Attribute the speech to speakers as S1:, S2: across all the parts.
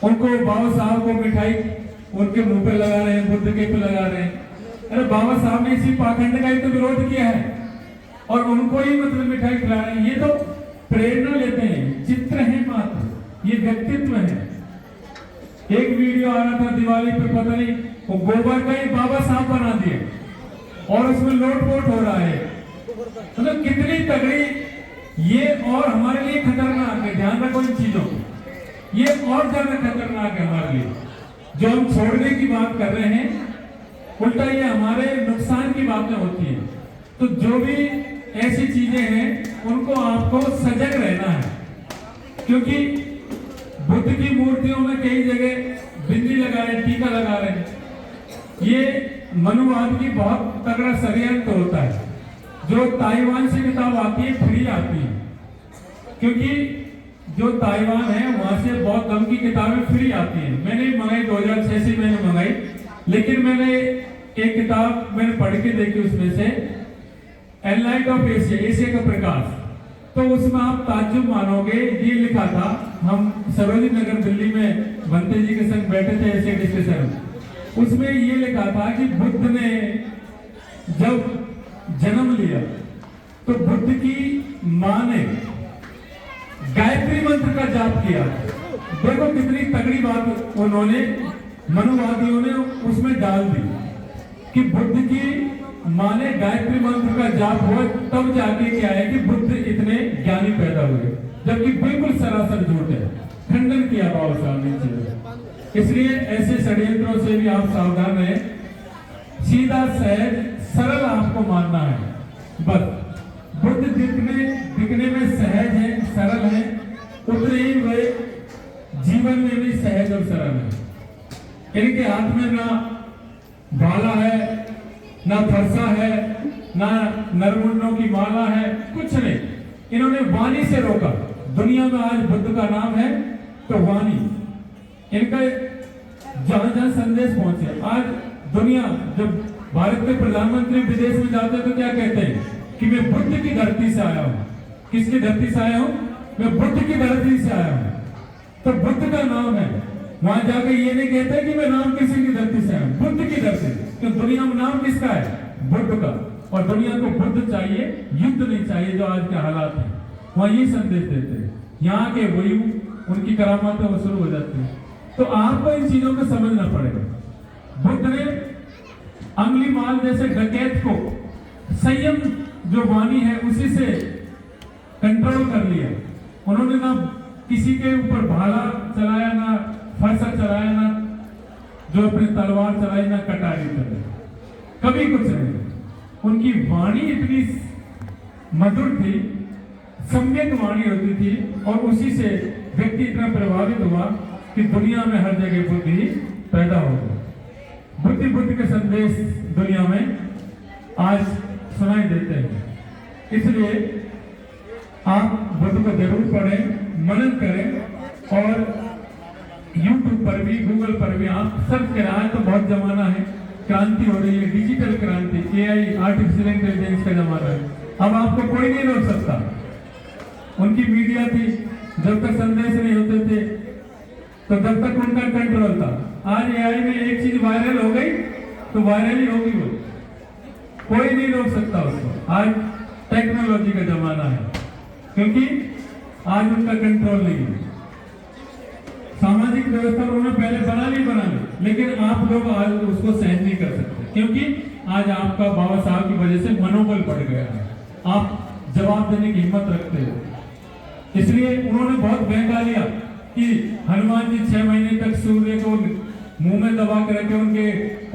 S1: उनको बाबा साहब को मिठाई उनके मुंह पे लगा रहे हैं, बुद्ध के पे लगा रहे हैं। अरे बाबा साहब ने इसी पाखंड का ही तो विरोध किया है और उनको ही मतलब मिठाई खिला रहे हैं। ये तो प्रेरणा लेते हैं, चित्र है मात्र, ये व्यक्तित्व है। एक वीडियो आ रहा था दिवाली पे, पता नहीं वो गोबर का ही बाबा साहब बना दिए और उसमें लोट-पोट हो रहा है। मतलब कितनी तगड़ी ये, और हमारे लिए खतरनाक है। ध्यान रखो इन चीजों को, ये और ज्यादा खतरनाक है हमारे लिए। जो हम छोड़ने की बात कर रहे हैं, उल्टा ये हमारे नुकसान की बातें होती हैं। तो जो भी ऐसी चीजें हैं उनको आपको सजग रहना है, क्योंकि बुद्ध की मूर्तियों में कई जगह बिंदी लगा रहे हैं, टीका लगा रहे हैं। ये मनुवाद की बहुत तगड़ा षड्यंत्र होता है। जो ताइवान से किताब आती है फ्री आती है, क्योंकि जो ताइवान है वहां से बहुत कम की किताबें फ्री आती हैं। मैंने मंगाई 2006 से मैंने मंगाई, लेकिन मैंने एक किताब मैंने पढ़ के देखी, उसमें से एनलाइट ऑफ एशिया, एशिया का प्रकाश। तो उसमें आप ताज्जुब मानोगे, ये लिखा था, हम सरोजिनी नगर दिल्ली में भंते जी के संग बैठे थे एशिया डिस्कशन में। उसमें ये लिखा था कि बुद्ध ने जब जन्म लिया तो बुद्ध की मां ने गायत्री मंत्र का जाप किया। देखो कितनी तगड़ी बात उन्होंने, मनुवादियों ने उसमें डाल दी कि बुद्ध की मां ने गायत्री मंत्र का जाप हुआ, तब जाके क्या है कि बुद्ध इतने ज्ञानी पैदा हुए, जबकि बिल्कुल सरासर झूठ है। खंडन किया बाबा साहब ने। इसलिए ऐसे षड्यंत्रों से भी आप सावधान रहें। सीधा सहज सरल आपको मानना है बस। बुद्ध दिखने में सहज है, सरल है, उतने ही वे जीवन में भी सहज और सरल है। इनके हाथ में ना भाला है, ना फरसा है, ना नरमुंडों की माला है, कुछ नहीं। इन्होंने वाणी से रोका। दुनिया में आज बुद्ध का नाम है तो वाणी, इनका जहां जहां संदेश पहुंचे। आज दुनिया, जब भारत के प्रधानमंत्री विदेश में जाते हैं तो क्या कहते हैं कि मैं बुद्ध की धरती से आया हूं। किसकी धरती से आया हूं? मैं बुद्ध की धरती से आया हूं। तो बुद्ध का नाम है, वहां जाकर ये नहीं कहते कि मैं नाम किसी की धरती से आया हूं, बुद्ध की धरती। तो दुनिया में नाम किसका है? बुद्ध का। और दुनिया को बुद्ध चाहिए, युद्ध नहीं चाहिए, जो आज के हालात है। वहां ये संदेश देते हैं, यहाँ के वही उनकी करामातें वो शुरू हो जाती है। तो आपको इन चीजों को समझना पड़ेगा। बुद्ध ने अंगुली माल जैसे डकैत को संयम जो वाणी है उसी से कंट्रोल कर लिया। उन्होंने ना किसी के ऊपर भाला चलाया, ना फरसा चलाया, ना जो अपनी तलवार चलाई, ना कटारी चलाई, कभी कुछ नहीं। उनकी वाणी इतनी मधुर थी, सम्यक वाणी होती थी, और उसी से व्यक्ति इतना प्रभावित हुआ कि दुनिया में हर जगह बुद्धि पैदा हो गई। बुद्ध के संदेश दुनिया में आज सुनाई देते हैं। इसलिए आप बुद्ध को जरूर पढ़ें, मनन करें, और YouTube पर भी, Google पर भी आप सर्च कराएं तो बहुत जमाना है, क्रांति हो रही है, डिजिटल क्रांति, AI आर्टिफिशियल इंटेलिजेंस का जमाना है। अब आपको कोई नहीं रोक सकता। उनकी मीडिया थी, जब तक संदेश नहीं होते थे तो जब तक उनका कंट्रोल था। आज AI में एक चीज वायरल हो गई तो वायरल ही होगी, वो कोई नहीं रोक सकता उसको। आज टेक्नोलॉजी का जमाना है, क्योंकि आज उनका कंट्रोल नहीं है। सामाजिक व्यवस्था उन्होंने पहले बना ली, लेकिन आप लोग आज उसको सहन नहीं कर सकते, क्योंकि आज आपका बाबा साहब की वजह से मनोबल बढ़ गया है। आप जवाब देने की हिम्मत रखते हो। इसलिए उन्होंने बहुत बहका लिया कि हनुमान जी 6 महीने तक सूर्य को मुंह में दबा के रखे, उनके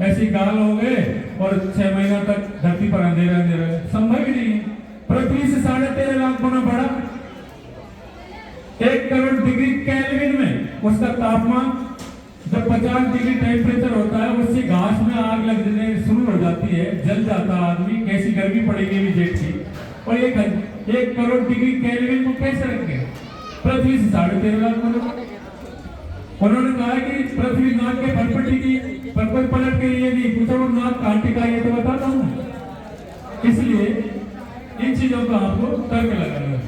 S1: ऐसी गाल हो गए और 6 महीना तक धरती पर अंधेरा अंधेरा। संभव ही नहीं है। पृथ्वी से 13.5 लाख गुना बड़ा, 1 करोड़ डिग्री केल्विन में उसका तापमान, जब 50 डिग्री टेम्परेचर होता है, उससे घास में आग लगने शुरू हो जाती है, जल जाता आदमी। कैसी गर्मी पड़ेगी भी जेठ की। और 1 करोड़ डिग्री केल्विन को कैसे रखें? पृथ्वी से 13.5 लाख गुना। उन्होंने कहा कि पृथ्वी नाक के फटफटी की पर्वत पलट के ये नहीं पूछा, वो नाक कांटे का ये तो बताता हूँ। इसलिए इन चीजों का आपको तर्क लगाना है।